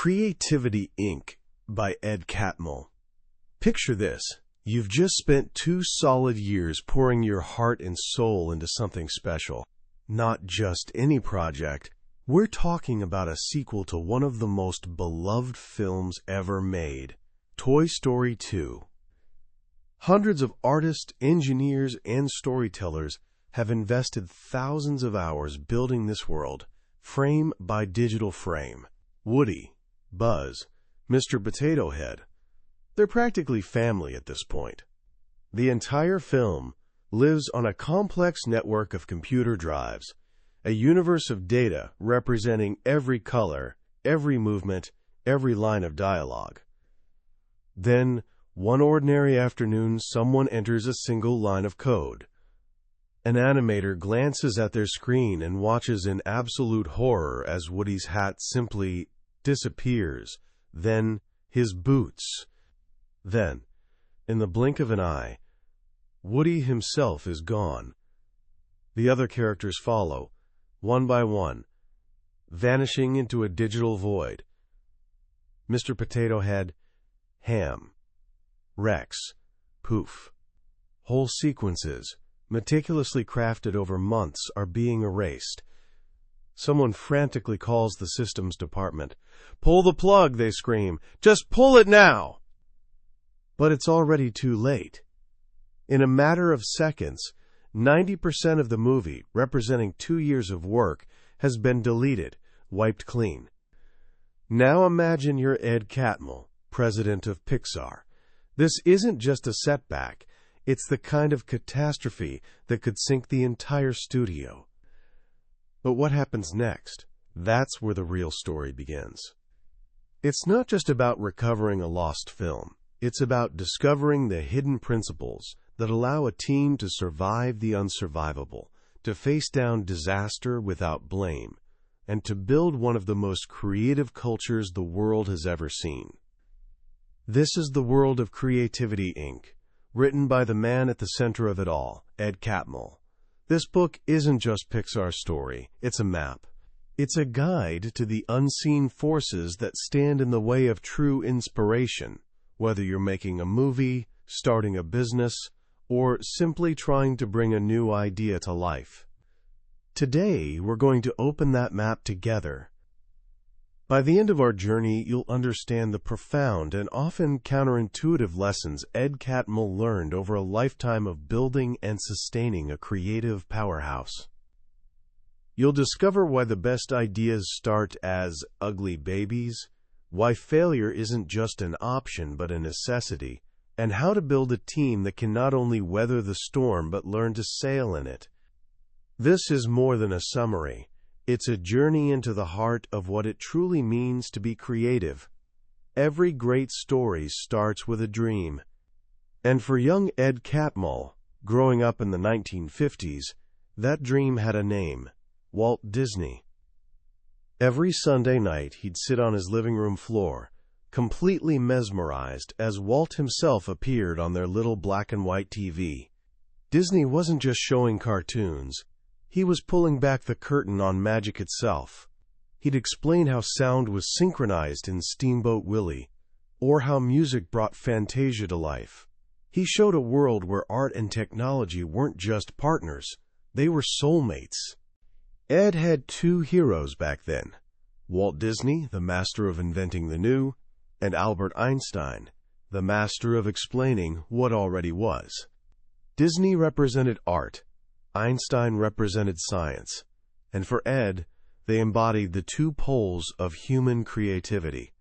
Creativity, Inc. by Ed Catmull. Picture this. You've just spent 2 solid years pouring your heart and soul into something special. Not just any project. We're talking about a sequel to one of the most beloved films ever made, Toy Story 2. Hundreds of artists, engineers, and storytellers have invested thousands of hours building this world, frame by digital frame. Woody, Buzz, Mr. Potato Head. They're practically family at this point. The entire film lives on a complex network of computer drives, a universe of data representing every color, every movement, every line of dialogue. Then, one ordinary afternoon, someone enters a single line of code. An animator glances at their screen and watches in absolute horror as Woody's hat simply disappears, then his boots. Then, in the blink of an eye, Woody himself is gone. The other characters follow, one by one, vanishing into a digital void. Mr. Potato Head, Ham, Rex, poof. Whole sequences, meticulously crafted over months, are being erased. Someone frantically calls the systems department. "Pull the plug," they scream. "Just pull it now!" But it's already too late. In a matter of seconds, 90% of the movie, representing 2 years of work, has been deleted, wiped clean. Now imagine you're Ed Catmull, president of Pixar. This isn't just a setback, it's the kind of catastrophe that could sink the entire studio. But what happens next? That's where the real story begins. It's not just about recovering a lost film. It's about discovering the hidden principles that allow a team to survive the unsurvivable, to face down disaster without blame, and to build one of the most creative cultures the world has ever seen. This is the world of Creativity, Inc., written by the man at the center of it all, Ed Catmull. This book isn't just Pixar's story, it's a map. It's a guide to the unseen forces that stand in the way of true inspiration, whether you're making a movie, starting a business, or simply trying to bring a new idea to life. Today, we're going to open that map together. By the end of our journey, you'll understand the profound and often counterintuitive lessons Ed Catmull learned over a lifetime of building and sustaining a creative powerhouse. You'll discover why the best ideas start as ugly babies, why failure isn't just an option but a necessity, and how to build a team that can not only weather the storm but learn to sail in it. This is more than a summary. It's a journey into the heart of what it truly means to be creative. Every great story starts with a dream. And for young Ed Catmull, growing up in the 1950s, that dream had a name: Walt Disney. Every Sunday night, he'd sit on his living room floor, completely mesmerized as Walt himself appeared on their little black and white TV. Disney wasn't just showing cartoons. He was pulling back the curtain on magic itself. He'd explain how sound was synchronized in Steamboat Willie, or how music brought Fantasia to life. He showed a world where art and technology weren't just partners, they were soulmates. Ed had 2 heroes back then: Walt Disney, the master of inventing the new, and Albert Einstein, the master of explaining what already was. Disney represented art. Einstein represented science, and for Ed, they embodied the 2 poles of human creativity.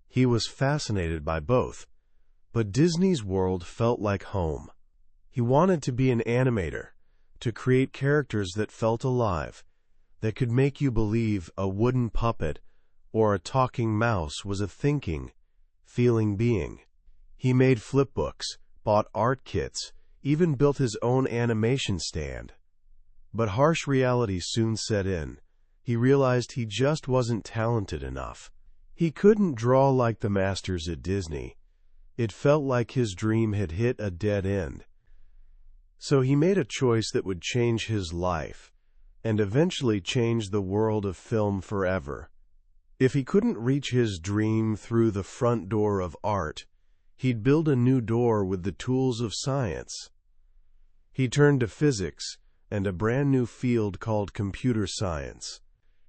He was fascinated by both, but Disney's world felt like home. He wanted to be an animator, to create characters that felt alive, that could make you believe a wooden puppet or a talking mouse was a thinking, feeling being. He made flipbooks, bought art kits, even built his own animation stand. But harsh reality soon set in. He realized he just wasn't talented enough. He couldn't draw like the masters at Disney. It felt like his dream had hit a dead end. So he made a choice that would change his life, and eventually change the world of film forever. If he couldn't reach his dream through the front door of art, he'd build a new door with the tools of science. He turned to physics and a brand new field called computer science.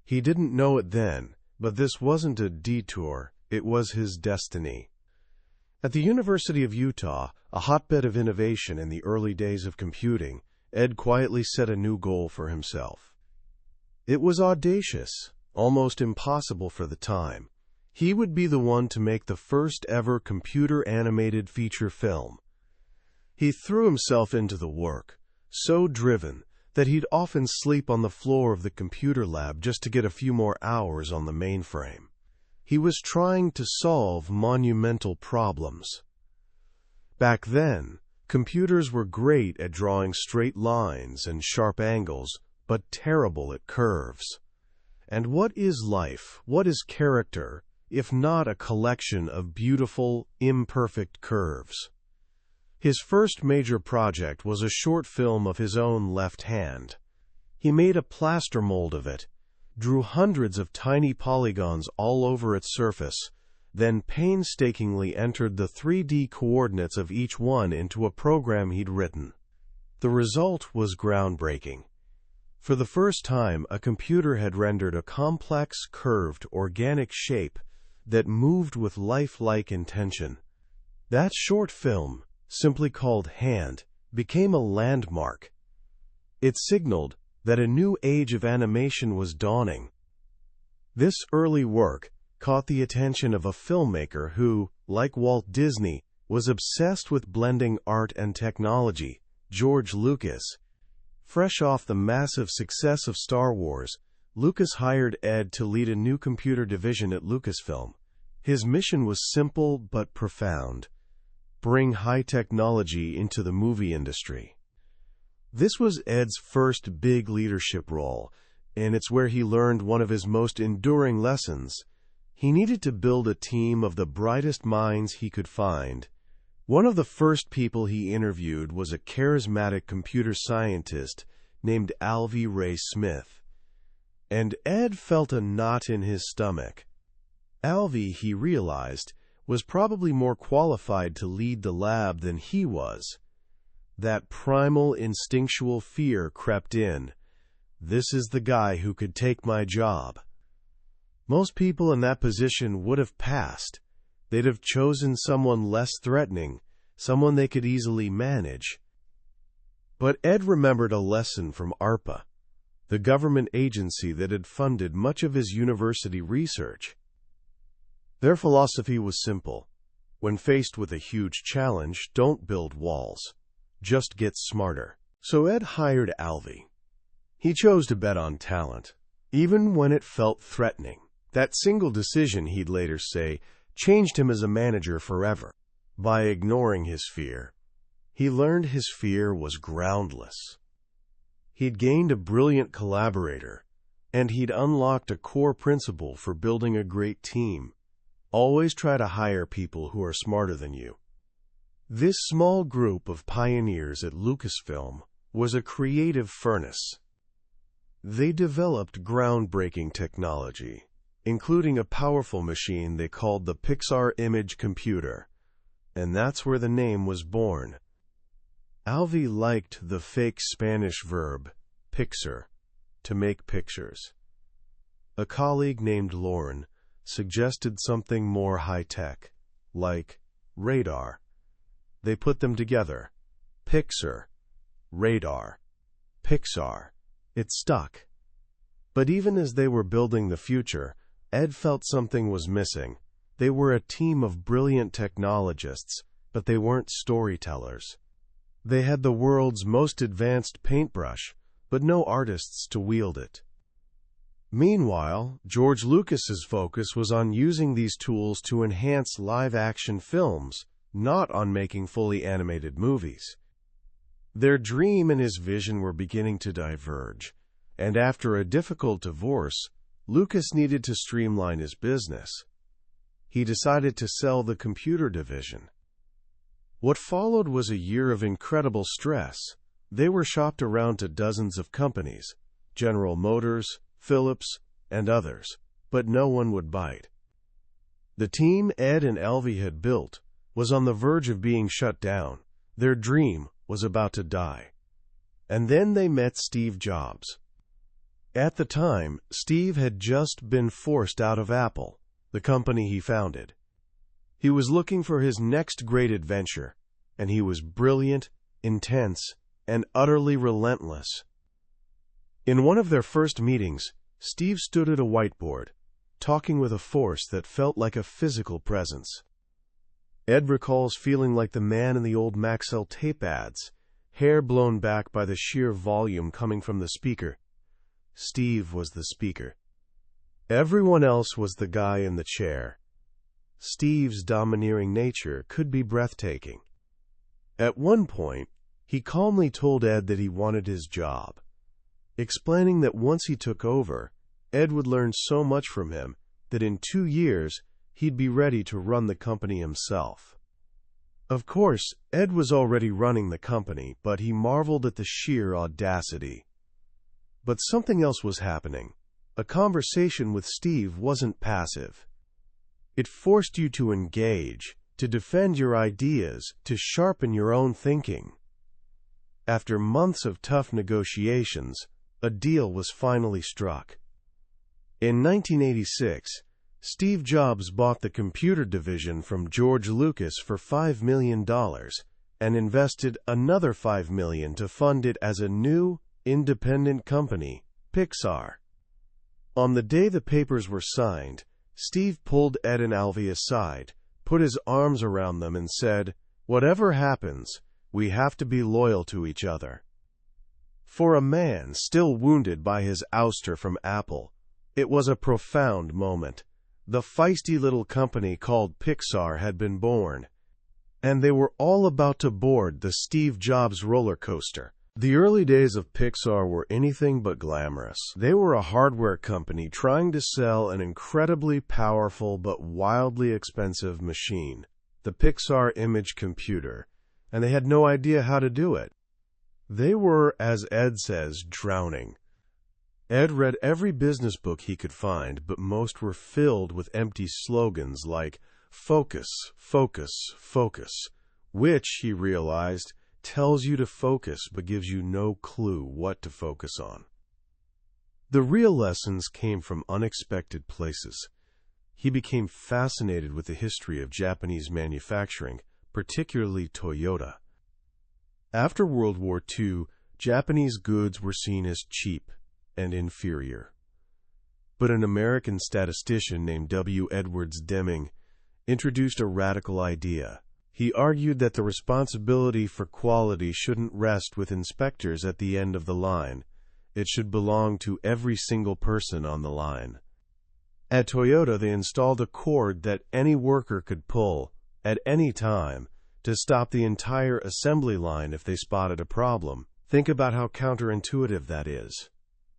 He didn't know it then, but this wasn't a detour, it was his destiny. At the University of Utah, a hotbed of innovation in the early days of computing, Ed quietly set a new goal for himself. It was audacious, almost impossible for the time. He would be the one to make the first ever computer-animated feature film. He threw himself into the work, so driven that he'd often sleep on the floor of the computer lab just to get a few more hours on the mainframe. He was trying to solve monumental problems. Back then, computers were great at drawing straight lines and sharp angles, but terrible at curves. And what is life, what is character, if not a collection of beautiful, imperfect curves? His first major project was a short film of his own left hand. He made a plaster mold of it, drew hundreds of tiny polygons all over its surface, then painstakingly entered the 3D coordinates of each one into a program he'd written. The result was groundbreaking. For the first time, a computer had rendered a complex, curved, organic shape that moved with lifelike intention. That short film, simply called Hand, became a landmark. It signaled that a new age of animation was dawning. This early work caught the attention of a filmmaker who, like Walt Disney, was obsessed with blending art and technology, George Lucas. Fresh off the massive success of Star Wars, Lucas hired Ed to lead a new computer division at Lucasfilm. His mission was simple but profound: bring high technology into the movie industry. This was Ed's first big leadership role, and it's where he learned one of his most enduring lessons. He needed to build a team of the brightest minds he could find. One of the first people he interviewed was a charismatic computer scientist named Alvy Ray Smith. And Ed felt a knot in his stomach. Alvy, he realized, was probably more qualified to lead the lab than he was. That primal, instinctual fear crept in. This is the guy who could take my job. Most people in that position would have passed. They'd have chosen someone less threatening, someone they could easily manage. But Ed remembered a lesson from ARPA, the government agency that had funded much of his university research. Their philosophy was simple. When faced with a huge challenge, don't build walls. Just get smarter. So Ed hired Alvy. He chose to bet on talent, even when it felt threatening. That single decision, he'd later say, changed him as a manager forever. By ignoring his fear, he learned his fear was groundless. He'd gained a brilliant collaborator, and he'd unlocked a core principle for building a great team. Always try to hire people who are smarter than you. This small group of pioneers at Lucasfilm was a creative furnace. They developed groundbreaking technology, including a powerful machine they called the Pixar image computer, and that's where the name was born. Alvy liked the fake Spanish verb, pixar, to make pictures. A colleague named Lauren suggested something more high-tech, like radar. They put them together. Pixar, radar, Pixar. It stuck. But even as they were building the future, Ed felt something was missing. They were a team of brilliant technologists, but they weren't storytellers. They had the world's most advanced paintbrush, but no artists to wield it. Meanwhile, George Lucas's focus was on using these tools to enhance live-action films, not on making fully animated movies. Their dream and his vision were beginning to diverge, and after a difficult divorce, Lucas needed to streamline his business. He decided to sell the computer division. What followed was a year of incredible stress. They were shopped around to dozens of companies, General Motors, Philips, and others. but no one would bite. The team Ed and Alvy had built was on the verge of being shut down. Their dream was about to die. And then they met Steve Jobs. At the time, Steve had just been forced out of Apple, the company he founded. He was looking for his next great adventure, and he was brilliant, intense, and utterly relentless. In one of their first meetings, Steve stood at a whiteboard, talking with a force that felt like a physical presence. Ed recalls feeling like the man in the old Maxell tape ads, hair blown back by the sheer volume coming from the speaker. Steve was the speaker. Everyone else was the guy in the chair. Steve's domineering nature could be breathtaking. At one point, he calmly told Ed that he wanted his job, explaining that once he took over, Ed would learn so much from him that in 2 years, he'd be ready to run the company himself. Of course, Ed was already running the company, but he marveled at the sheer audacity. But something else was happening. A conversation with Steve wasn't passive. It forced you to engage, to defend your ideas, to sharpen your own thinking. After months of tough negotiations, a deal was finally struck. In 1986, Steve Jobs bought the computer division from George Lucas for $5 million and invested another $5 million to fund it as a new, independent company, Pixar. On the day the papers were signed, Steve pulled Ed and Alvy aside, put his arms around them and said, "Whatever happens, we have to be loyal to each other." For a man still wounded by his ouster from Apple, it was a profound moment. The feisty little company called Pixar had been born, and they were all about to board the Steve Jobs roller coaster. The early days of Pixar were anything but glamorous. They were a hardware company trying to sell an incredibly powerful but wildly expensive machine, the Pixar image computer, and they had no idea how to do it. They were, as Ed says, drowning. Ed read every business book he could find, but most were filled with empty slogans like "focus, focus, focus," which, he realized, tells you to focus but gives you no clue what to focus on. The real lessons came from unexpected places. He became fascinated with the history of Japanese manufacturing, particularly Toyota. After World War II, Japanese goods were seen as cheap and inferior. But an American statistician named W. Edwards Deming introduced a radical idea. He argued that the responsibility for quality shouldn't rest with inspectors at the end of the line. It should belong to every single person on the line. At Toyota, they installed a cord that any worker could pull at any time to stop the entire assembly line if they spotted a problem. Think about how counterintuitive that is.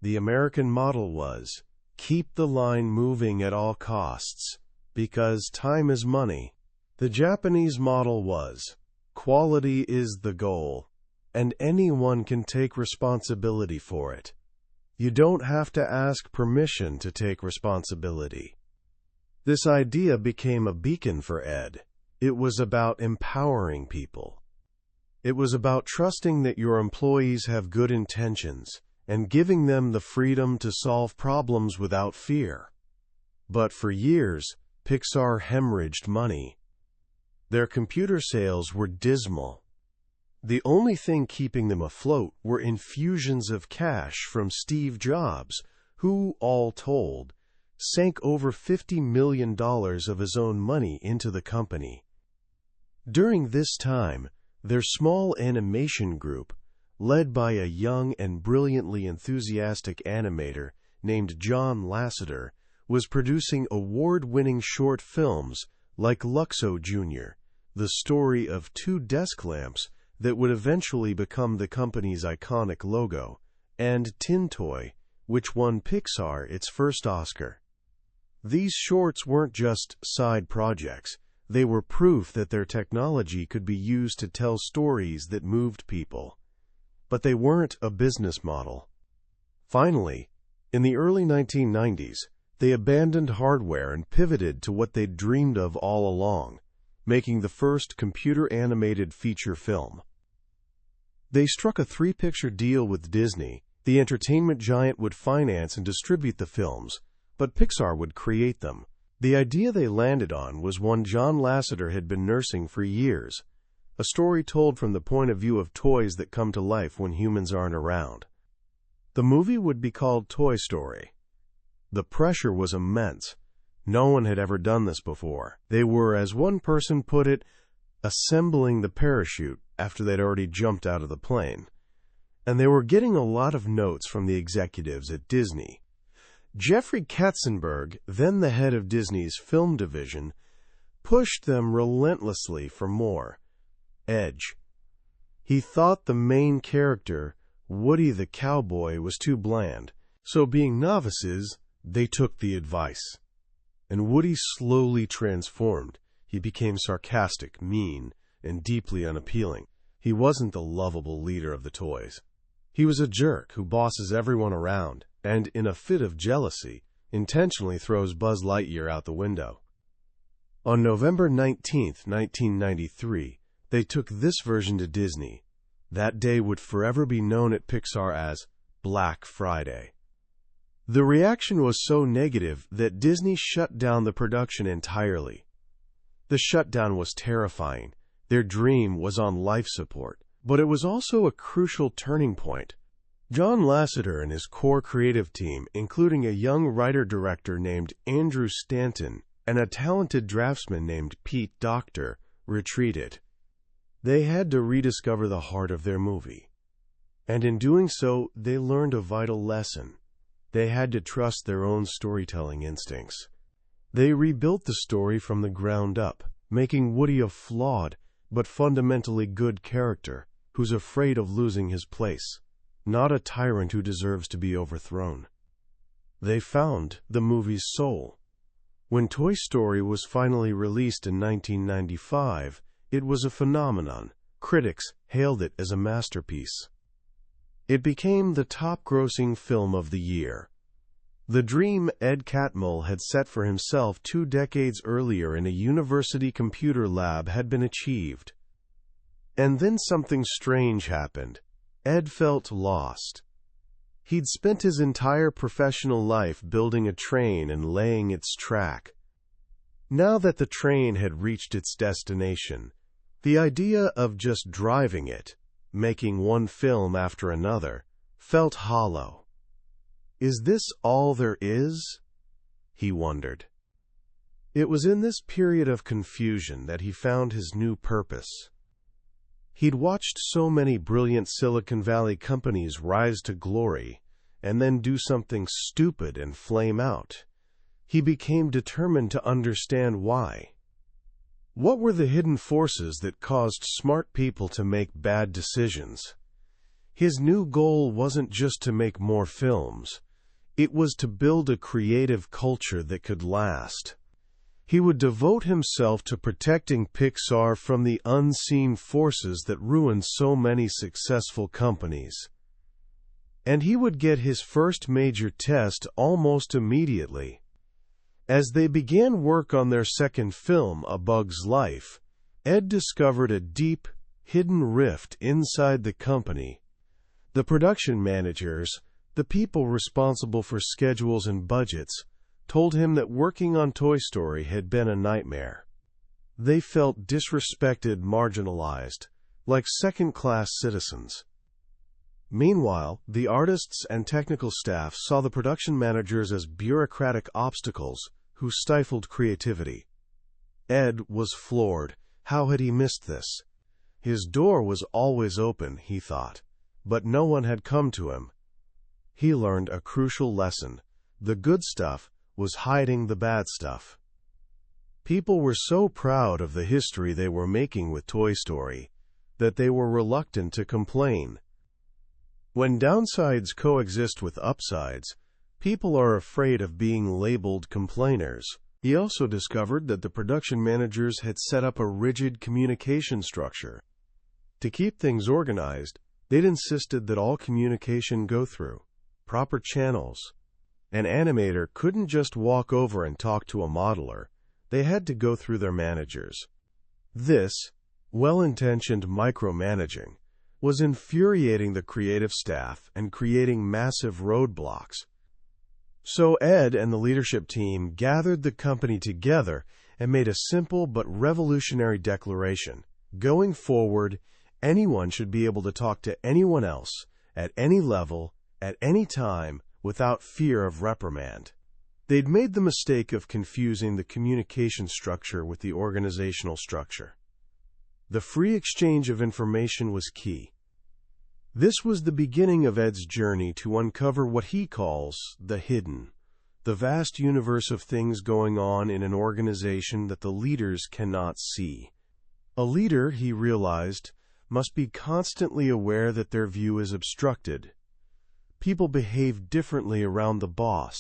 The American model was, keep the line moving at all costs, because time is money. The Japanese model was, quality is the goal, and anyone can take responsibility for it. You don't have to ask permission to take responsibility. This idea became a beacon for Ed. It was about empowering people. It was about trusting that your employees have good intentions and giving them the freedom to solve problems without fear. But for years, Pixar hemorrhaged money. Their computer sales were dismal. The only thing keeping them afloat were infusions of cash from Steve Jobs, who, all told, sank over $50 million of his own money into the company. During this time, their small animation group, led by a young and brilliantly enthusiastic animator named John Lasseter, was producing award-winning short films like Luxo Jr., the story of 2 desk lamps that would eventually become the company's iconic logo, and Tin Toy, which won Pixar its first Oscar. These shorts weren't just side projects. They were proof that their technology could be used to tell stories that moved people. But they weren't a business model. Finally, in the early 1990s, They abandoned hardware and pivoted to what they'd dreamed of all along, making the first computer-animated feature film. They struck a 3-picture deal with Disney. The entertainment giant would finance and distribute the films, but Pixar would create them. The idea they landed on was one John Lasseter had been nursing for years, a story told from the point of view of toys that come to life when humans aren't around. The movie would be called Toy Story. The pressure was immense. No one had ever done this before. They were, as one person put it, assembling the parachute after they'd already jumped out of the plane. And they were getting a lot of notes from the executives at Disney. Jeffrey Katzenberg, then the head of Disney's film division, pushed them relentlessly for more edge. He thought the main character, Woody the cowboy, was too bland. So, being novices, they took the advice. And Woody slowly transformed. He became sarcastic, mean, and deeply unappealing. He wasn't the lovable leader of the toys. He was a jerk who bosses everyone around, and, in a fit of jealousy, intentionally throws Buzz Lightyear out the window. On November 19, 1993, they took this version to Disney. That day would forever be known at Pixar as Black Friday. The reaction was so negative that Disney shut down the production entirely. The shutdown was terrifying. Their dream was on life support, but it was also a crucial turning point. John Lasseter and his core creative team, including a young writer-director named Andrew Stanton and a talented draftsman named Pete Docter, retreated. They had to rediscover the heart of their movie. And in doing so, they learned a vital lesson. They had to trust their own storytelling instincts. They rebuilt the story from the ground up, making Woody a flawed but fundamentally good character who's afraid of losing his place, not a tyrant who deserves to be overthrown. They found the movie's soul. When Toy Story was finally released in 1995, it was a phenomenon. Critics hailed it as a masterpiece. It became the top-grossing film of the year. The dream Ed Catmull had set for himself 2 decades earlier in a university computer lab had been achieved. And then something strange happened. Ed felt lost. He'd spent his entire professional life building a train and laying its track. Now that the train had reached its destination, the idea of just driving it, making one film after another, felt hollow. Is this all there is? He wondered. It was in this period of confusion that he found his new purpose. He'd watched so many brilliant Silicon Valley companies rise to glory and then do something stupid and flame out. He became determined to understand why. What were the hidden forces that caused smart people to make bad decisions? His new goal wasn't just to make more films. It was to build a creative culture that could last. He would devote himself to protecting Pixar from the unseen forces that ruined so many successful companies. And he would get his first major test almost immediately. As they began work on their second film, A Bug's Life, Ed discovered a deep, hidden rift inside the company. The production managers, the people responsible for schedules and budgets, told him that working on Toy Story had been a nightmare. They felt disrespected, marginalized, like second-class citizens. Meanwhile, the artists and technical staff saw the production managers as bureaucratic obstacles who stifled creativity. Ed was floored. How had he missed this? His door was always open, he thought, but no one had come to him. He learned a crucial lesson. The good stuff was hiding the bad stuff. People were so proud of the history they were making with Toy Story that they were reluctant to complain. When downsides coexist with upsides, people are afraid of being labeled complainers. He also discovered that the production managers had set up a rigid communication structure. To keep things organized, they'd insisted that all communication go through proper channels. An animator couldn't just walk over and talk to a modeler. They had to go through their managers. This, well-intentioned micromanaging, was infuriating the creative staff and creating massive roadblocks. So Ed and the leadership team gathered the company together and made a simple but revolutionary declaration. Going forward, anyone should be able to talk to anyone else, at any level, at any time, without fear of reprimand. They'd made the mistake of confusing the communication structure with the organizational structure. The free exchange of information was key. This was the beginning of Ed's journey to uncover what he calls the hidden, the vast universe of things going on in an organization that the leaders cannot see. A leader, he realized, must be constantly aware that their view is obstructed. People behave differently around the boss.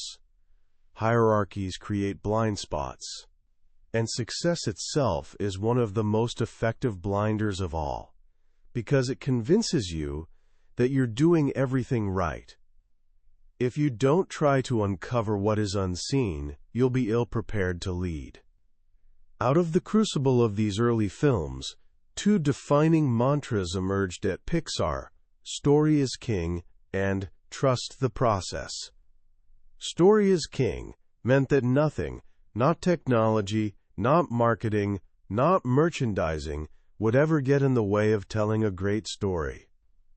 Hierarchies create blind spots. And success itself is one of the most effective blinders of all, because it convinces you that you're doing everything right. If you don't try to uncover what is unseen, you'll be ill-prepared to lead. Out of the crucible of these early films, two defining mantras emerged at Pixar: story is king and trust the process. Story is king meant that nothing, not technology, not marketing, not merchandising, would ever get in the way of telling a great story.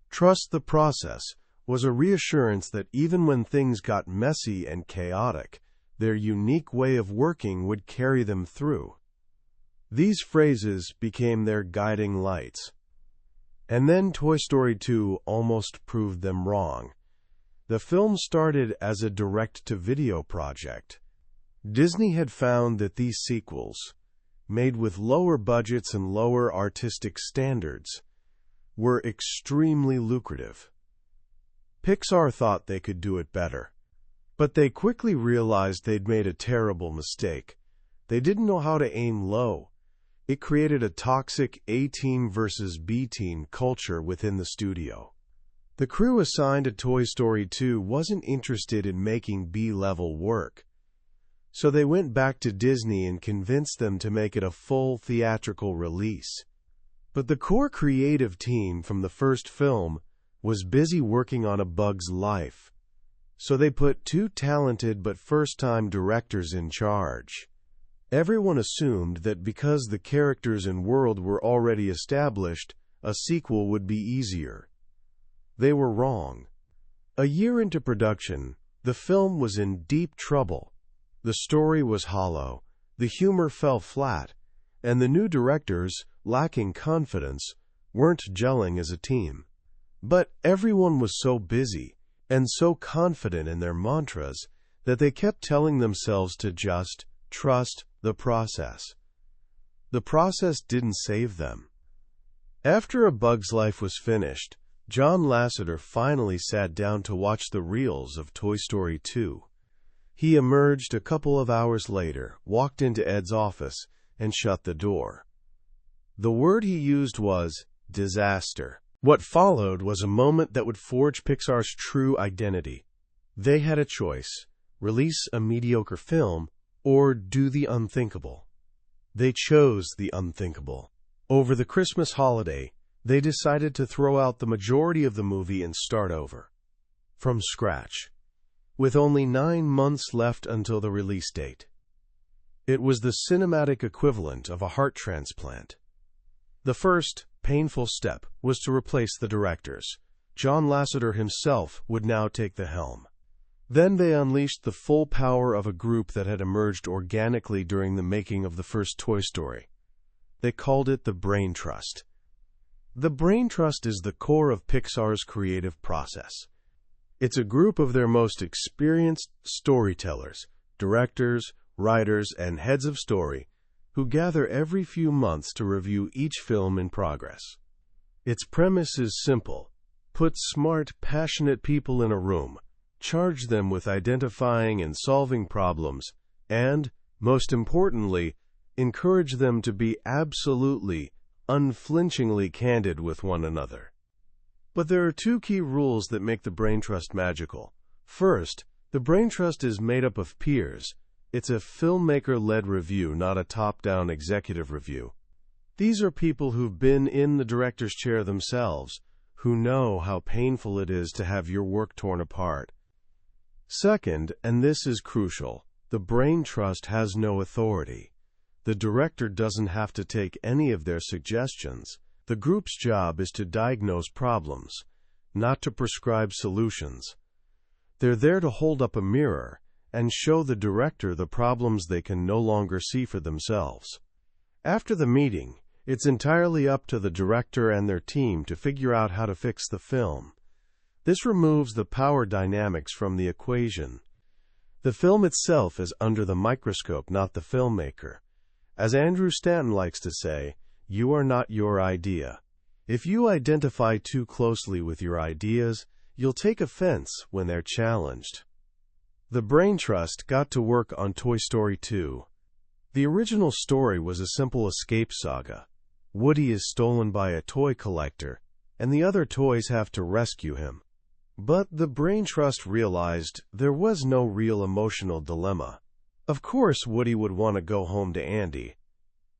Trust the process was a reassurance that even when things got messy and chaotic, their unique way of working would carry them through. These phrases became their guiding lights. And then Toy Story 2 almost proved them wrong. The film started as a direct-to-video project. Disney had found that these sequels, made with lower budgets and lower artistic standards, were extremely lucrative. Pixar thought they could do it better, but they quickly realized they'd made a terrible mistake. They didn't know how to aim low. It created a toxic A-team versus B-team culture within the studio. The crew assigned to Toy Story 2 wasn't interested in making B-level work, so they went back to Disney and convinced them to make it a full theatrical release. But the core creative team from the first film was busy working on A Bug's Life, so they put two talented but first-time directors in charge. Everyone assumed that because the characters and world were already established, a sequel would be easier. They were wrong. A year into production, the film was in deep trouble. The story was hollow, the humor fell flat, and the new directors, lacking confidence, weren't gelling as a team. But everyone was so busy and so confident in their mantras that they kept telling themselves to just trust the process. The process didn't save them. After A Bug's Life was finished, John Lasseter finally sat down to watch the reels of Toy Story 2. He emerged a couple of hours later, walked into Ed's office, and shut the door. The word he used was disaster. What followed was a moment that would forge Pixar's true identity. They had a choice: release a mediocre film or do the unthinkable. They chose the unthinkable. Over the Christmas holiday, they decided to throw out the majority of the movie and start over, from scratch, with only 9 months left until the release date. It was the cinematic equivalent of a heart transplant. The first, painful step was to replace the directors. John Lasseter himself would now take the helm. Then they unleashed the full power of a group that had emerged organically during the making of the first Toy Story. They called it the braintrust. The braintrust is the core of Pixar's creative process. It's a group of their most experienced storytellers, directors, writers, and heads of story who gather every few months to review each film in progress. Its premise is simple: put smart, passionate people in a room, charge them with identifying and solving problems, and, most importantly, encourage them to be absolutely, unflinchingly candid with one another. But there are two key rules that make the braintrust magical. First, The braintrust is made up of peers. It's a filmmaker-led review, not a top-down executive review. These are people who've been in the director's chair themselves, who know how painful it is to have your work torn apart. Second, and this is crucial, the braintrust has no authority. The director doesn't have to take any of their suggestions. The group's job is to diagnose problems, not to prescribe solutions. They're there to hold up a mirror and show the director the problems they can no longer see for themselves. After the meeting, it's entirely up to the director and their team to figure out how to fix the film. This removes the power dynamics from the equation. The film itself is under the microscope, not the filmmaker. As Andrew Stanton likes to say, you are not your idea. If you identify too closely with your ideas, you'll take offense when they're challenged. The braintrust got to work on Toy Story 2. The original story was a simple escape saga. Woody is stolen by a toy collector, and the other toys have to rescue him. But the braintrust realized there was no real emotional dilemma. Of course, Woody would want to go home to Andy.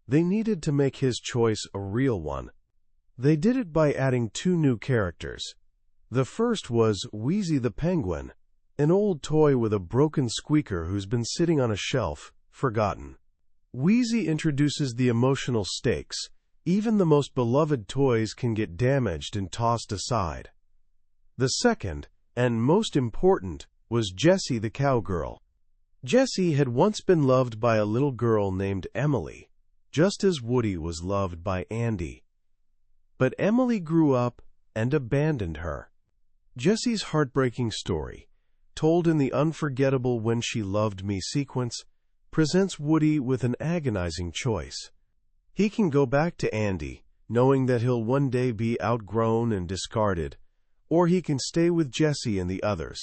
They needed to make his choice a real one. They did it by adding 2 new characters. The first was Wheezy the Penguin, an old toy with a broken squeaker who's been sitting on a shelf, forgotten. Wheezy introduces the emotional stakes. Even the most beloved toys can get damaged and tossed aside. The second, and most important, was Jessie the cowgirl. Jessie had once been loved by a little girl named Emily, just as Woody was loved by Andy. But Emily grew up and abandoned her. Jessie's heartbreaking story, told in the unforgettable When She Loved Me sequence, presents Woody with an agonizing choice. He can go back to Andy, knowing that he'll one day be outgrown and discarded, or he can stay with Jessie and the others,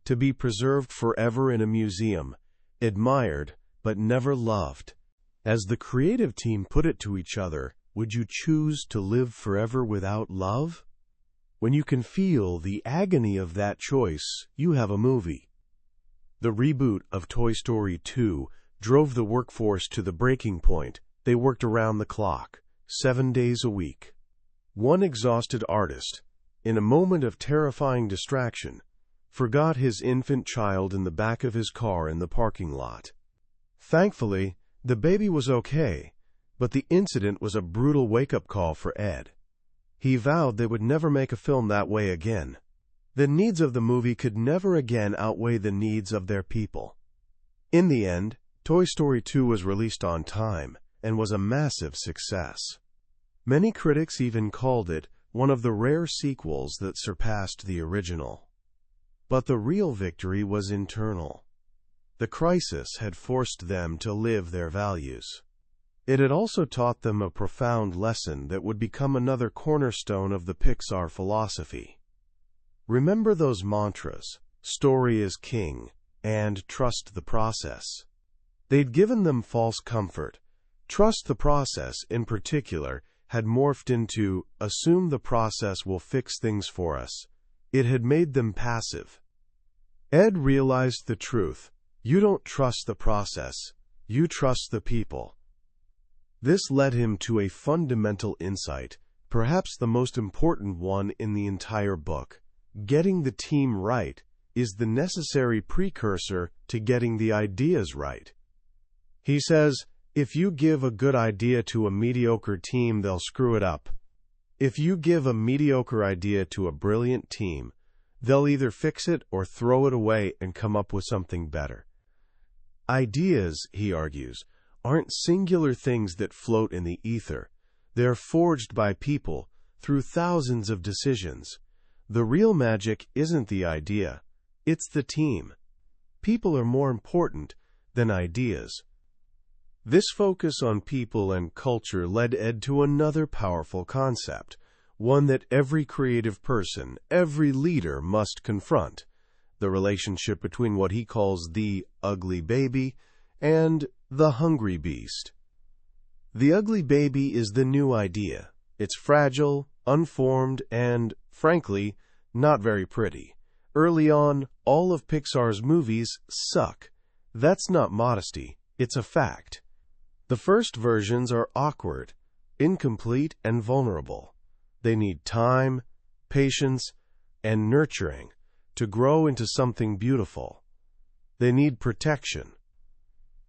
to be preserved forever in a museum, admired but never loved. As the creative team put it to each other, would you choose to live forever without love? When you can feel the agony of that choice, you have a movie. The reboot of Toy Story 2 drove the workforce to the breaking point. They worked around the clock, 7 days a week. One exhausted artist, in a moment of terrifying distraction, forgot his infant child in the back of his car in the parking lot. Thankfully, the baby was okay, but the incident was a brutal wake-up call for Ed. He vowed they would never make a film that way again. The needs of the movie could never again outweigh the needs of their people. In the end, Toy Story 2 was released on time and was a massive success. Many critics even called it one of the rare sequels that surpassed the original. But the real victory was internal. The crisis had forced them to live their values. It had also taught them a profound lesson that would become another cornerstone of the Pixar philosophy. Remember those mantras, story is king, and trust the process. They'd given them false comfort. Trust the process, in particular, had morphed into assume the process will fix things for us. It had made them passive. Ed realized the truth. You don't trust the process. You trust the people. This led him to a fundamental insight, perhaps the most important one in the entire book. Getting the team right is the necessary precursor to getting the ideas right. He says, if you give a good idea to a mediocre team, they'll screw it up. If you give a mediocre idea to a brilliant team, they'll either fix it or throw it away and come up with something better. Ideas, he argues, aren't singular things that float in the ether. They're forged by people through thousands of decisions. The real magic isn't the idea, it's the team. People are more important than ideas. This focus on people and culture led Ed to another powerful concept, one that every creative person, every leader must confront: the relationship between what he calls the ugly baby and the hungry beast. The ugly baby is the new idea. It's fragile, unformed, and, frankly, not very pretty. Early on, all of Pixar's movies suck. That's not modesty, it's a fact. The first versions are awkward, incomplete, and vulnerable. They need time, patience, and nurturing to grow into something beautiful. They need protection.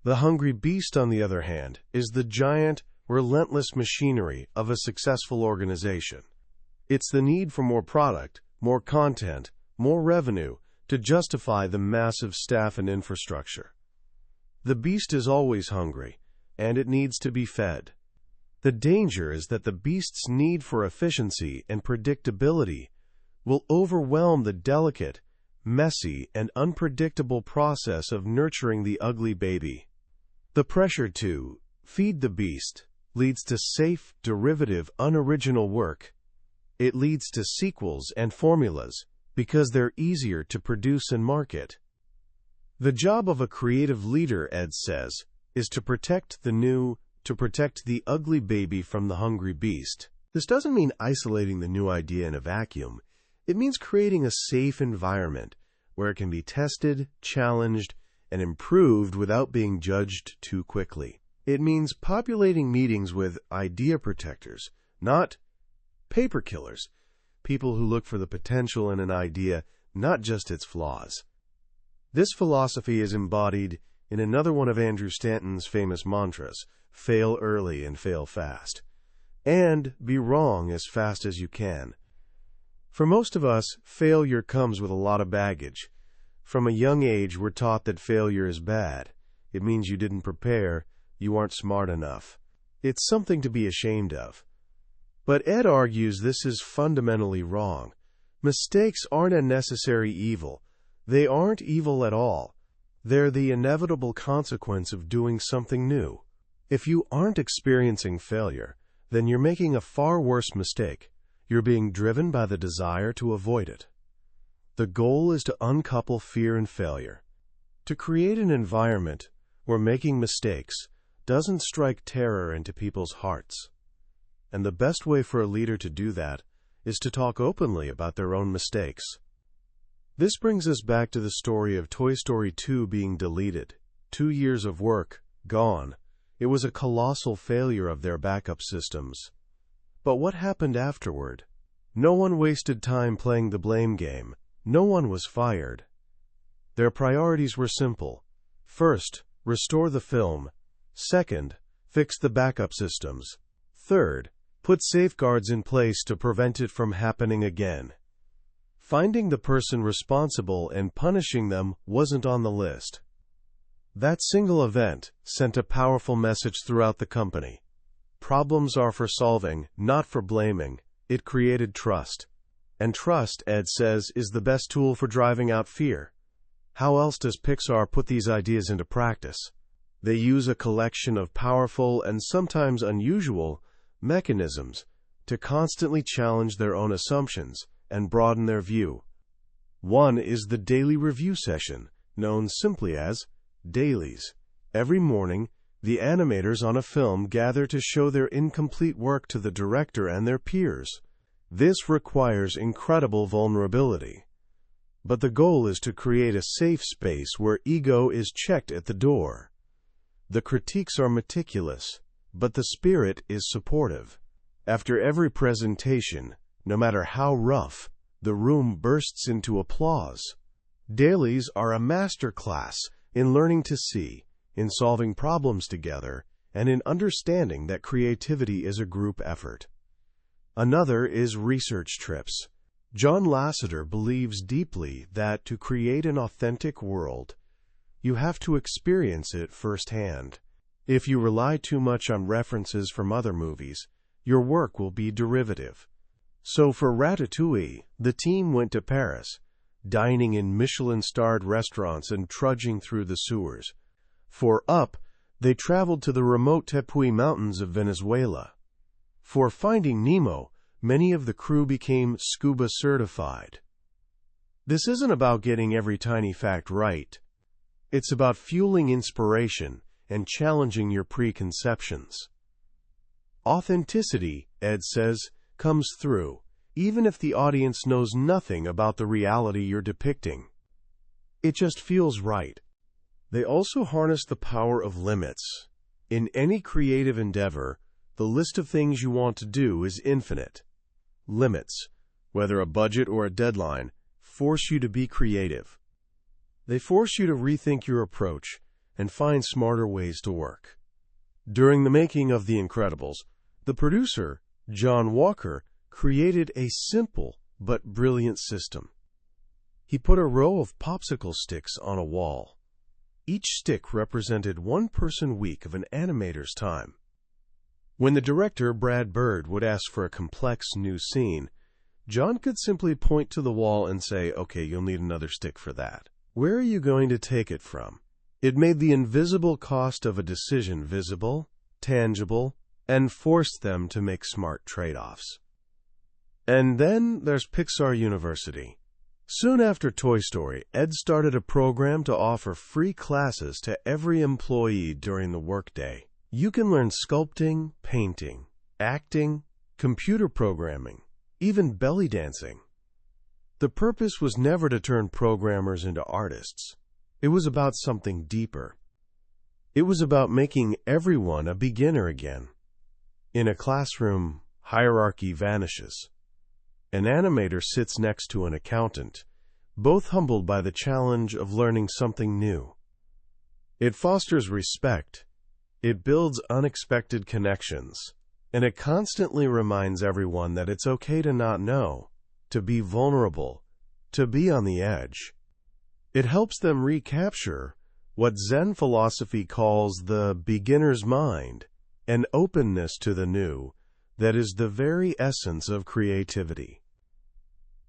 The hungry beast, on the other hand, is the giant, relentless machinery of a successful organization. It's the need for more product, more content, more revenue to justify the massive staff and infrastructure. The beast is always hungry, and it needs to be fed. The danger is that the beast's need for efficiency and predictability will overwhelm the delicate, messy, and unpredictable process of nurturing the ugly baby. The pressure to feed the beast leads to safe, derivative, unoriginal work. It leads to sequels and formulas because they're easier to produce and market. The job of a creative leader, Ed says, is to protect the ugly baby from the hungry beast. This doesn't mean isolating the new idea in a vacuum. It means creating a safe environment where it can be tested, challenged, and improved without being judged too quickly. It means populating meetings with idea protectors, not paper killers, people who look for the potential in an idea, not just its flaws. This philosophy is embodied in another one of Andrew Stanton's famous mantras: fail early and fail fast, and be wrong as fast as you can. For most of us, failure comes with a lot of baggage. From a young age, we're taught that failure is bad. It means you didn't prepare, you aren't smart enough. It's something to be ashamed of. But Ed argues this is fundamentally wrong. Mistakes aren't a necessary evil. They aren't evil at all. They're the inevitable consequence of doing something new. If you aren't experiencing failure, then you're making a far worse mistake. You're being driven by the desire to avoid it. The goal is to uncouple fear and failure, to create an environment where making mistakes doesn't strike terror into people's hearts. And the best way for a leader to do that is to talk openly about their own mistakes. This brings us back to the story of Toy Story 2 being deleted. 2 years of work, gone. It was a colossal failure of their backup systems. But what happened afterward? No one wasted time playing the blame game. No one was fired. Their priorities were simple. First, restore the film. Second, fix the backup systems. Third, put safeguards in place to prevent it from happening again. Finding the person responsible and punishing them wasn't on the list. That single event sent a powerful message throughout the company. Problems are for solving, not for blaming. It created trust. And trust, Ed says, is the best tool for driving out fear. How else does Pixar put these ideas into practice? They use a collection of powerful and sometimes unusual mechanisms to constantly challenge their own assumptions and broaden their view. One is the daily review session, known simply as dailies. Every morning, the animators on a film gather to show their incomplete work to the director and their peers. This requires incredible vulnerability. But the goal is to create a safe space where ego is checked at the door. The critiques are meticulous, but the spirit is supportive. After every presentation, no matter how rough, the room bursts into applause. Dailies are a master class in learning to see, in solving problems together, and in understanding that creativity is a group effort. Another is research trips. John Lasseter believes deeply that to create an authentic world, you have to experience it firsthand. If you rely too much on references from other movies, your work will be derivative. So for Ratatouille, the team went to Paris, dining in Michelin-starred restaurants and trudging through the sewers. For Up, they traveled to the remote Tepuy Mountains of Venezuela. For Finding Nemo, many of the crew became scuba certified. This isn't about getting every tiny fact right. It's about fueling inspiration and challenging your preconceptions. Authenticity, Ed says, comes through even if the audience knows nothing about the reality you're depicting. It just feels right. They also harness the power of limits. In any creative endeavor, the list of things you want to do is infinite. Limits, whether a budget or a deadline, force you to be creative. They force you to rethink your approach and find smarter ways to work. During the making of The Incredibles, the producer, John Walker, created a simple but brilliant system. He put a row of popsicle sticks on a wall. Each stick represented one person week of an animator's time. When the director, Brad Bird, would ask for a complex new scene, John could simply point to the wall and say, "Okay, you'll need another stick for that. Where are you going to take it from?" It made the invisible cost of a decision visible, tangible, and forced them to make smart trade-offs. And then there's Pixar University. Soon after Toy Story, Ed started a program to offer free classes to every employee during the workday. You can learn sculpting, painting, acting, computer programming, even belly dancing. The purpose was never to turn programmers into artists. It was about something deeper. It was about making everyone a beginner again. In a classroom, hierarchy vanishes. An animator sits next to an accountant, both humbled by the challenge of learning something new. It fosters respect, it builds unexpected connections, and it constantly reminds everyone that it's okay to not know, to be vulnerable, to be on the edge. It helps them recapture what Zen philosophy calls the beginner's mind, an openness to the new that is the very essence of creativity.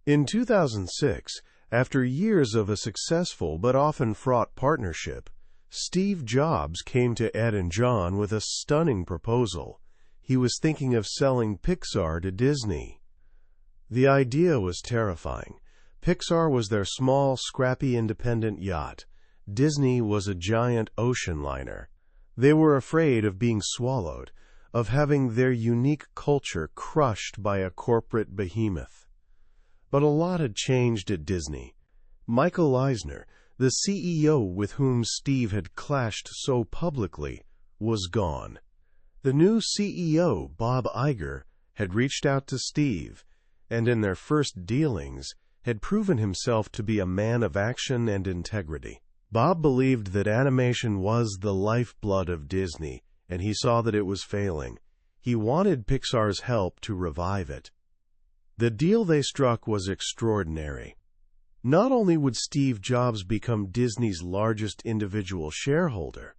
In 2006, after years of a successful but often fraught partnership, Steve Jobs came to Ed and John with a stunning proposal. He was thinking of selling Pixar to Disney. The idea was terrifying. Pixar was their small, scrappy, independent yacht. Disney was a giant ocean liner. They were afraid of being swallowed, of having their unique culture crushed by a corporate behemoth. But a lot had changed at Disney. Michael Eisner, the CEO with whom Steve had clashed so publicly, was gone. The new CEO, Bob Iger, had reached out to Steve, and in their first dealings, had proven himself to be a man of action and integrity. Bob believed that animation was the lifeblood of Disney, and he saw that it was failing. He wanted Pixar's help to revive it. The deal they struck was extraordinary. Not only would Steve Jobs become Disney's largest individual shareholder,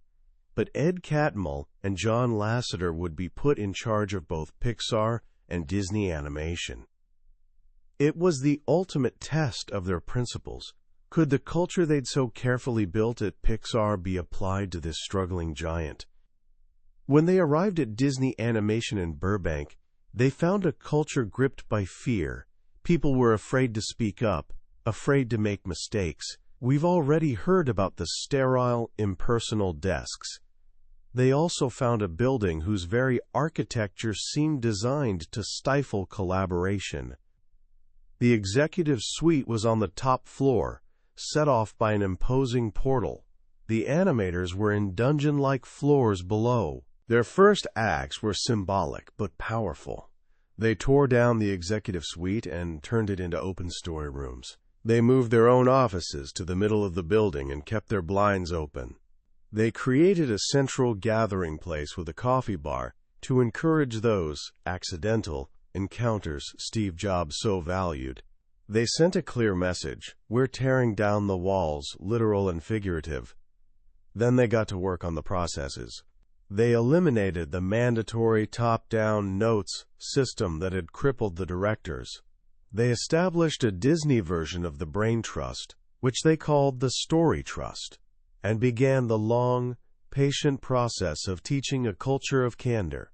but Ed Catmull and John Lasseter would be put in charge of both Pixar and Disney Animation. It was the ultimate test of their principles. Could the culture they'd so carefully built at Pixar be applied to this struggling giant? When they arrived at Disney Animation in Burbank, they found a culture gripped by fear. People were afraid to speak up, afraid to make mistakes. We've already heard about the sterile, impersonal desks. They also found a building whose very architecture seemed designed to stifle collaboration. The executive suite was on the top floor, set off by an imposing portal. The animators were in dungeon-like floors below. Their first acts were symbolic but powerful. They tore down the executive suite and turned it into open story rooms. They moved their own offices to the middle of the building and kept their blinds open. They created a central gathering place with a coffee bar to encourage those accidental encounters Steve Jobs so valued. They sent a clear message: we're tearing down the walls, literal and figurative. Then they got to work on the processes. They eliminated the mandatory top-down notes system that had crippled the directors. They established a Disney version of the braintrust, which they called the story trust, and began the long, patient process of teaching a culture of candor.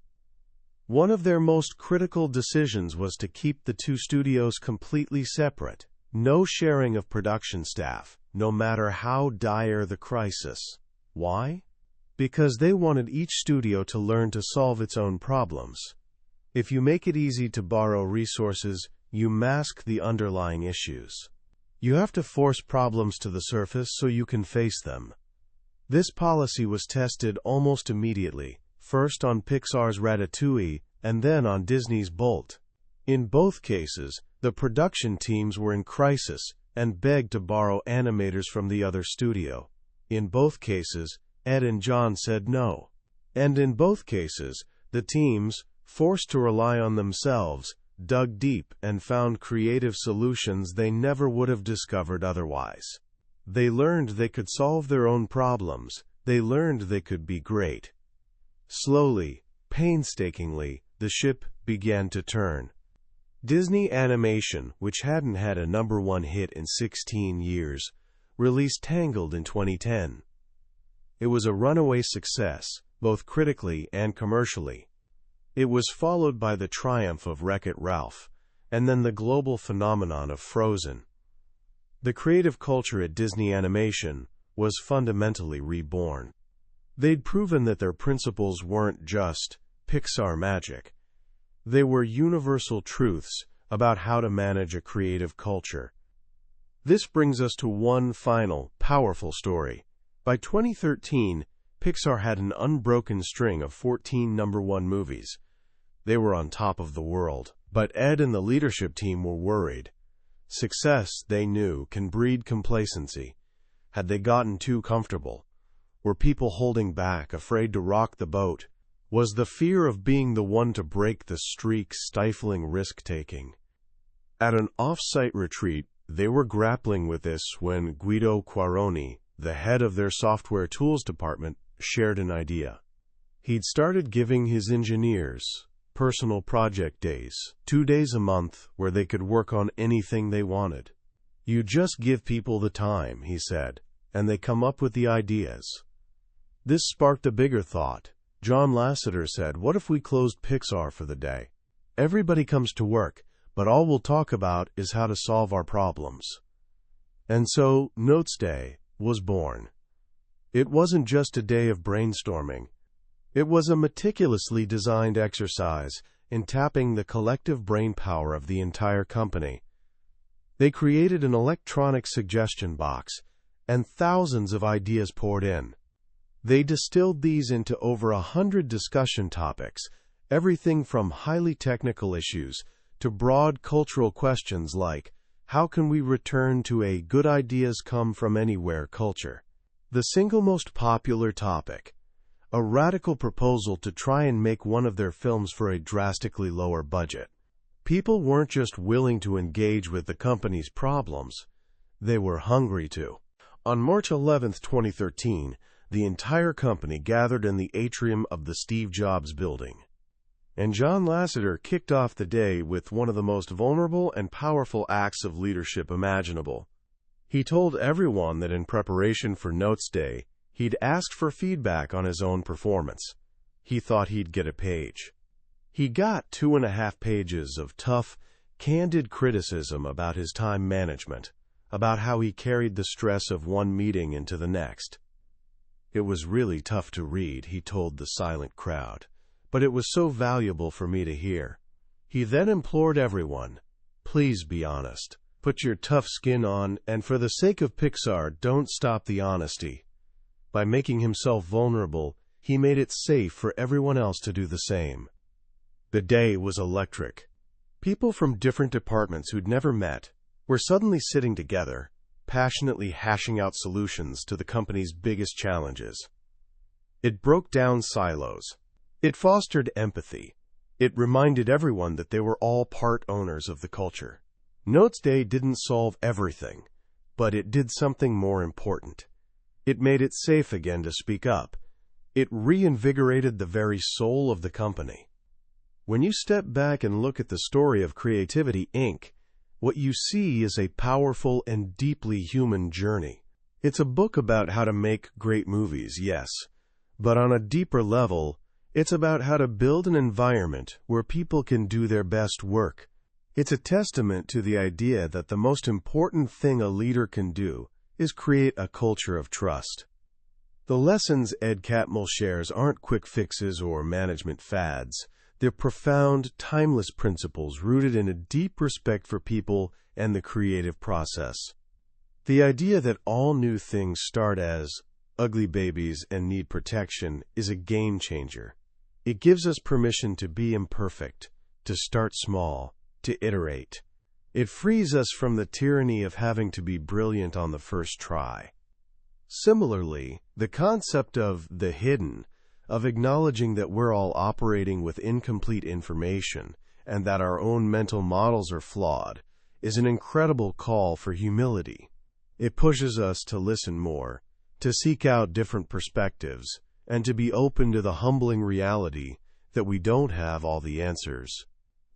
One of their most critical decisions was to keep the two studios completely separate. No sharing of production staff, no matter how dire the crisis. Why? Because they wanted each studio to learn to solve its own problems. If you make it easy to borrow resources, you mask the underlying issues. You have to force problems to the surface so you can face them. This policy was tested almost immediately, first on Pixar's Ratatouille and then on Disney's Bolt. In both cases, the production teams were in crisis and begged to borrow animators from the other studio. In both cases, Ed and John said no. And in both cases, the teams, forced to rely on themselves, dug deep and found creative solutions they never would have discovered otherwise. They learned they could solve their own problems. They learned they could be great. Slowly, painstakingly, the ship began to turn. Disney Animation, which hadn't had a #1 hit in 16 years, released Tangled in 2010. It was a runaway success, both critically and commercially. It was followed by the triumph of Wreck-It Ralph, and then the global phenomenon of Frozen. The creative culture at Disney Animation was fundamentally reborn. They'd proven that their principles weren't just Pixar magic. They were universal truths about how to manage a creative culture. This brings us to one final, powerful story. By 2013, Pixar had an unbroken string of 14 #1 movies. They were on top of the world, but Ed and the leadership team were worried. Success, they knew, can breed complacency. Had they gotten too comfortable? Were people holding back, afraid to rock the boat? Was the fear of being the one to break the streak stifling risk-taking? At an off-site retreat, they were grappling with this when Guido Quaroni, the head of their software tools department, shared an idea. He'd started giving his engineers personal project days, 2 days a month, where they could work on anything they wanted. You just give people the time, he said, and they come up with the ideas. This sparked a bigger thought. John Lasseter said, "What if we closed Pixar for the day? Everybody comes to work, but all we'll talk about is how to solve our problems." And so, Notes Day was born. It wasn't just a day of brainstorming. It was a meticulously designed exercise in tapping the collective brain power of the entire company. They created an electronic suggestion box, and thousands of ideas poured in. They distilled these into over 100 discussion topics, everything from highly technical issues to broad cultural questions like, how can we return to a good ideas come from anywhere culture? The single most popular topic, a radical proposal to try and make one of their films for a drastically lower budget. People weren't just willing to engage with the company's problems, they were hungry to. On March 11, 2013, the entire company gathered in the atrium of the Steve Jobs building. And John Lasseter kicked off the day with one of the most vulnerable and powerful acts of leadership imaginable. He told everyone that in preparation for Notes Day, he'd asked for feedback on his own performance. He thought he'd get a page. He got 2.5 pages of tough, candid criticism about his time management, about how he carried the stress of one meeting into the next. It was really tough to read, he told the silent crowd, but it was so valuable for me to hear. He then implored everyone, please be honest. Put your tough skin on, and for the sake of Pixar, don't stop the honesty. By making himself vulnerable, he made it safe for everyone else to do the same. The day was electric. People from different departments who'd never met were suddenly sitting together, passionately hashing out solutions to the company's biggest challenges. It broke down silos. It fostered empathy. It reminded everyone that they were all part owners of the culture. Notes Day didn't solve everything, but it did something more important. It made it safe again to speak up. It reinvigorated the very soul of the company. When you step back and look at the story of Creativity, Inc., what you see is a powerful and deeply human journey. It's a book about how to make great movies, yes, but on a deeper level, it's about how to build an environment where people can do their best work. It's a testament to the idea that the most important thing a leader can do is create a culture of trust. The lessons Ed Catmull shares aren't quick fixes or management fads. They're profound, timeless principles rooted in a deep respect for people and the creative process. The idea that all new things start as ugly babies and need protection is a game changer. It gives us permission to be imperfect, to start small, to iterate. It frees us from the tyranny of having to be brilliant on the first try. Similarly, the concept of the hidden, of acknowledging that we're all operating with incomplete information and that our own mental models are flawed, is an incredible call for humility. It pushes us to listen more, to seek out different perspectives, and to be open to the humbling reality that we don't have all the answers.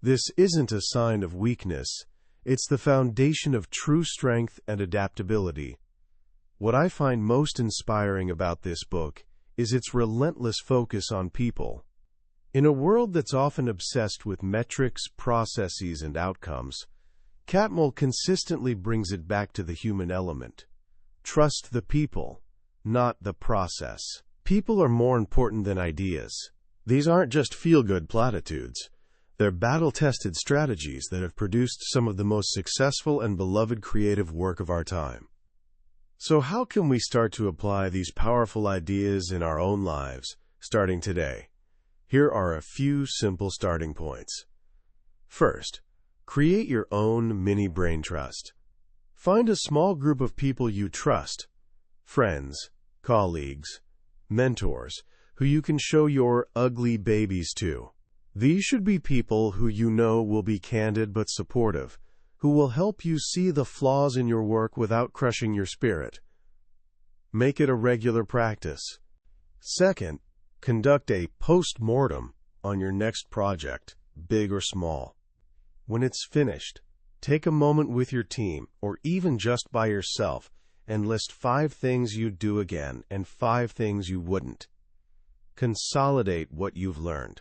This isn't a sign of weakness, it's the foundation of true strength and adaptability. What I find most inspiring about this book is its relentless focus on people. In a world that's often obsessed with metrics, processes, and outcomes, Catmull consistently brings it back to the human element. Trust the people, not the process. People are more important than ideas. These aren't just feel-good platitudes. They're battle-tested strategies that have produced some of the most successful and beloved creative work of our time. So how can we start to apply these powerful ideas in our own lives, starting today? Here are a few simple starting points. First, create your own mini brain trust. Find a small group of people you trust, friends, colleagues, mentors, who you can show your ugly babies to. These should be people who you know will be candid but supportive, who will help you see the flaws in your work without crushing your spirit. Make it a regular practice. Second, conduct a post-mortem on your next project, big or small. When it's finished, take a moment with your team, or even just by yourself, and list 5 things you'd do again and 5 things you wouldn't. Consolidate what you've learned.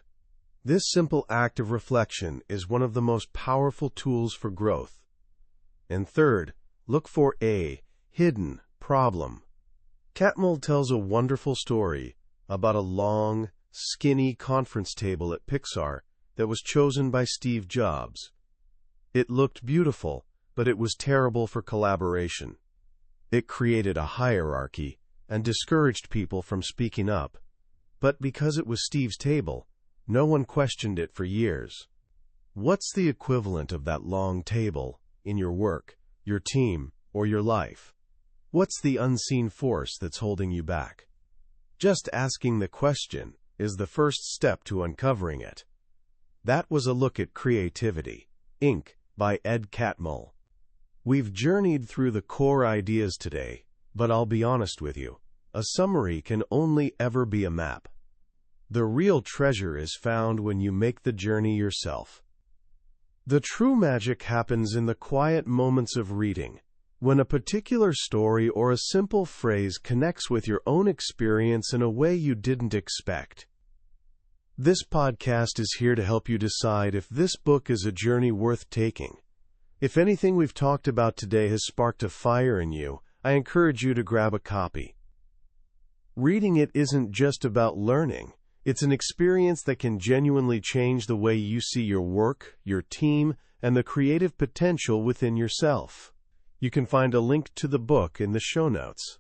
This simple act of reflection is one of the most powerful tools for growth. And third, look for a hidden problem. Catmull tells a wonderful story about a long, skinny conference table at Pixar that was chosen by Steve Jobs. It looked beautiful, but it was terrible for collaboration. It created a hierarchy and discouraged people from speaking up. But because it was Steve's table, no one questioned it for years. What's the equivalent of that long table in your work, your team, or your life? What's the unseen force that's holding you back? Just asking the question is the first step to uncovering it. That was a look at Creativity, Inc. by Ed Catmull. We've journeyed through the core ideas today, but I'll be honest with you, a summary can only ever be a map. The real treasure is found when you make the journey yourself. The true magic happens in the quiet moments of reading, when a particular story or a simple phrase connects with your own experience in a way you didn't expect. This podcast is here to help you decide if this book is a journey worth taking. If anything we've talked about today has sparked a fire in you, I encourage you to grab a copy. Reading it isn't just about learning. It's an experience that can genuinely change the way you see your work, your team, and the creative potential within yourself. You can find a link to the book in the show notes.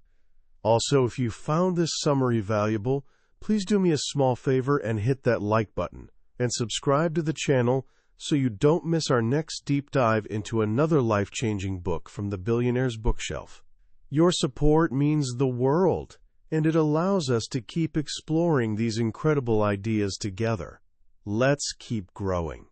Also, if you found this summary valuable, please do me a small favor and hit that like button, and subscribe to the channel so you don't miss our next deep dive into another life-changing book from the billionaire's bookshelf. Your support means the world, and it allows us to keep exploring these incredible ideas together. Let's keep growing.